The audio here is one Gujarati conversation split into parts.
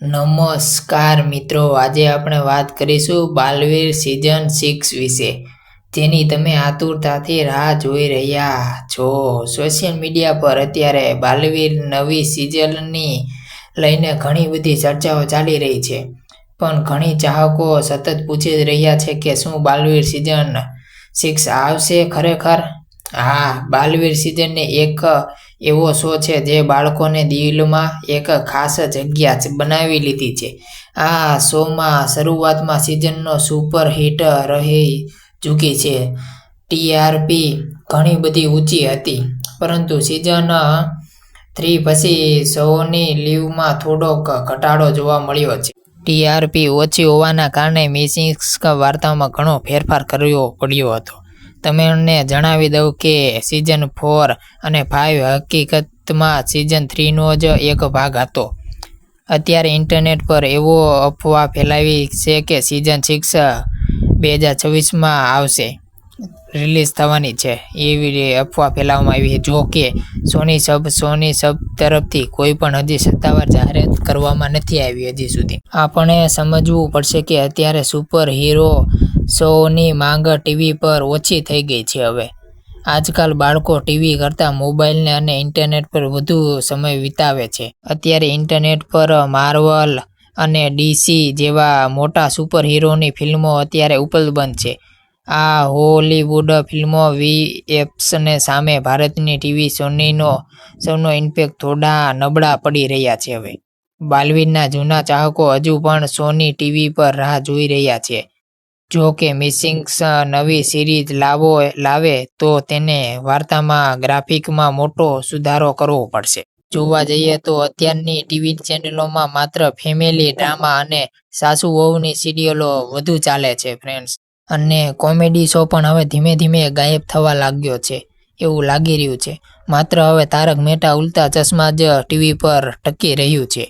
નમસ્કાર મિત્રો, આજે આપણે વાત કરીશું બાલવીર સિઝન 6 વિશે, જેની તમે આતુરતાથી રાહ જોઈ રહ્યા છો. સોશિયલ મીડિયા પર અત્યારે બાલવીર નવી સિઝનની લઈને ઘણી બધી ચર્ચાઓ ચાલી રહી છે, પણ ઘણી ચાહકો સતત પૂછી રહ્યા છે કે શું બાલવીર સિઝન 6 આવશે ખરેખર. હા, બાલવીર સિઝનને એક એવો શો છે જે બાળકોને દિલમાં એક ખાસ જગ્યા બનાવી લીધી છે. આ શોમાં શરૂઆતમાં સિઝનનો સુપર હિટ રહી ચૂકી છે. ટીઆરપી ઘણી બધી ઊંચી હતી, પરંતુ સિઝન 3 પછી શોની લીવમાં થોડોક ઘટાડો જોવા મળ્યો છે. ટીઆરપી ઓછી હોવાના કારણે મિસિંગ વાર્તામાં ઘણો ફેરફાર કરવો પડ્યો હતો. તમને જણાવી દઉં કે સિઝન 4 અને 5 હકીકતમાં સિઝન 3નો જ એક ભાગ હતો. અત્યારે ઇન્ટરનેટ પર એવો અફવા ફેલાવી છે કે સિઝન 6 2026માં આવશે, રિલીઝ થવાની છે, એવી અફવા ફેલાવવામાં આવી છે. જો કે સોની સબ તરફથી કોઈ પણ હજી સત્તાવાર જાહેરાત કરવામાં નથી આવી હજી સુધી. આપણે સમજવું પડશે કે અત્યારે સુપર હીરો શોની માંગ ટીવી પર ઓછી થઈ ગઈ છે. હવે આજકાલ બાળકો ટીવી કરતાં મોબાઈલ અને ઇન્ટરનેટ પર વધુ સમય વિતાવે છે. અત્યારે ઇન્ટરનેટ પર માર્વલ અને ડીસી જેવા મોટા સુપર હીરોની ફિલ્મો અત્યારે ઉપલબ્ધ છે. આ હોલિવૂડ ફિલ્મો વીએફએક્સને સામે ભારતની ટીવી શોનો ઇમ્પેક્ટ થોડા નબળા પડી રહ્યા છે. હવે બાલવીરના જૂના ચાહકો હજુ પણ શોની ટીવી પર રાહ જોઈ રહ્યા છે. જો કે મિસિંગ નવી સિરીઝ લાવે તો તેને વાર્તામાં ગ્રાફિકમાં મોટો સુધારો કરવો પડશે. જોવા જઈએ તો અત્યારની ટીવી ચેનલોમાં માત્ર ફેમિલી ડ્રામા અને સાસુ-વહુની સિરિયલો વધુ ચાલે છે ફ્રેન્ડ્સ. અને કોમેડી શો પણ હવે ધીમે ધીમે ગાયબ થવા લાગ્યો છે એવું લાગી રહ્યું છે. માત્ર હવે તારક મહેતા ઉલ્ટા ચશ્મા જ ટીવી પર ટકી રહ્યું છે.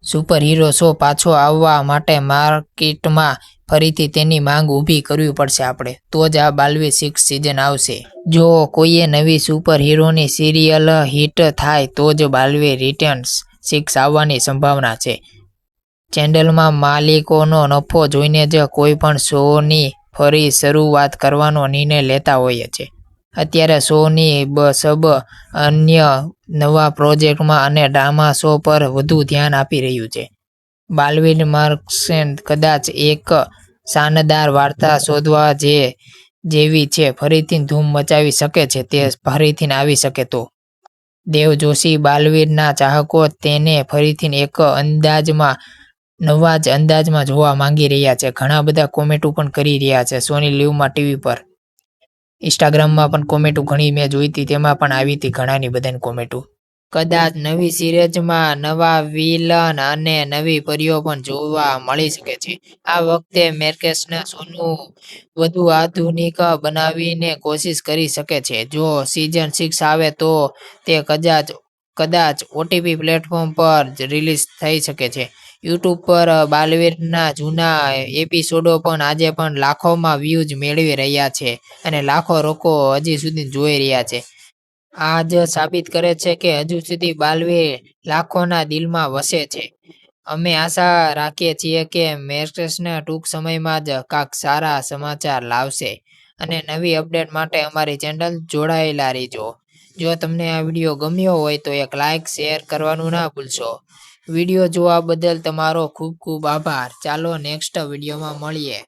સુપર હીરો શો પાછો આવવા માટે માર્કેટમાં ફરીથી તેની માંગ ઊભી કરવી પડશે આપણે, તો જ આ બાલવીર 6 સિઝન આવશે. જો કોઈએ નવી સુપર હીરોની સિરિયલ હિટ થાય તો જ બાલવીર રિટર્ન્સ 6 આવવાની સંભાવના છે. ચેનલમાં માલિકોનો નફો જોઈને જ કોઈ પણ શોની ફરી શરૂઆત કરવાનો નિર્ણય લેતા હોય છે. અત્યારે શોની સબ અન્ય નવા પ્રોજેક્ટમાં અને ડ્રામા શો પર વધુ ધ્યાન આપી રહ્યું છે. બાલવીર માર્કેટ કદાચ એક શાનદાર વાર્તા શોધવા જેવી છે, ફરીથી ધૂમ મચાવી શકે છે. તે ફરીથી આવી શકે તો દેવ જોશી બાલવીરના ચાહકો તેને ફરીથી એક નવા જ અંદાજમાં જોવા માંગી રહ્યા છે. ઘણા બધા કોમેન્ટો પણ કરી રહ્યા છે શોની લીવમાં ટીવી પર. ઇન્સ્ટાગ્રામમાં પણ કોમેન્ટો ઘણી મેં જોઈ હતી, તેમાં પણ આવી હતી ઘણાની બધાની કોમેન્ટો. કદાચ નવી સિરીઝમાં નવા વિલન અને નવી પરીઓ પણ જોવા મળી શકે છે. આ વખતે માર્કેટને શોનું વધુ આધુનિક બનાવવાની કોશિશ કરી શકે છે. જો સિઝન 6 આવે તો તે કદાચ ઓટીટી પ્લેટફોર્મ પર જ રિલીઝ થઈ શકે છે. યુટ્યુબ પર બાલવીરના જૂના એપિસોડો પણ આજે પણ લાખોમાં વ્યૂઝ મેળવી રહ્યા છે અને લાખો લોકો હજી સુધી જોઈ રહ્યા છે. આ જ સાબિત કરે છે કે હજુ સુધી બાલવીર લાખોના દિલમાં વસે છે. અમે આશા રાખીએ છીએ કે માર્કેટને ટૂંક સમયમાં જ કાંઈક સારા સમાચાર લાવશે. અને નવી અપડેટ માટે અમારી ચેનલ જોડાયેલા રહેજો. જો તમને આ વિડીયો ગમ્યો હોય તો એક લાઇક શેર કરવાનું ના ભૂલશો. વિડીયો જોવા બદલ તમારો ખૂબ ખૂબ આભાર. ચાલો નેક્સ્ટ વિડીયોમાં મળીએ.